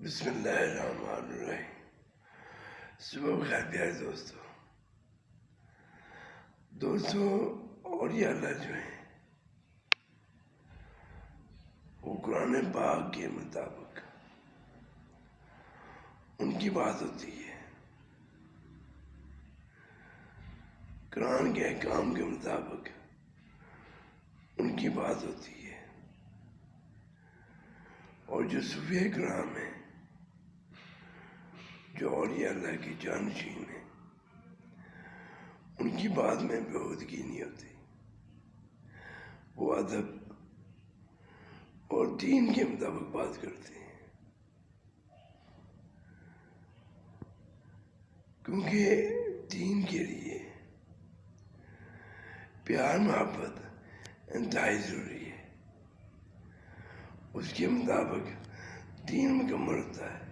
بسم اللہ الرحمن الرحیم۔ صبح بخیر پیارے دوستوں اولیاء اللہ جو ہیں وہ قرآن پاک کے مطابق ان کی بات ہوتی ہے، قرآن کے احکام کے مطابق ان کی بات ہوتی ہے، اور جو صوفیہ کرام ہیں، جو اولیاء اللہ کی جانشین ہیں، ان کی بات میں بےہودگی نہیں ہوتی، وہ ادب اور دین کے مطابق بات کرتے ہیں، کیونکہ دین کے لیے پیار محبت انتہائی ضروری ہے، اس کے مطابق دین مکمل ہوتا ہے۔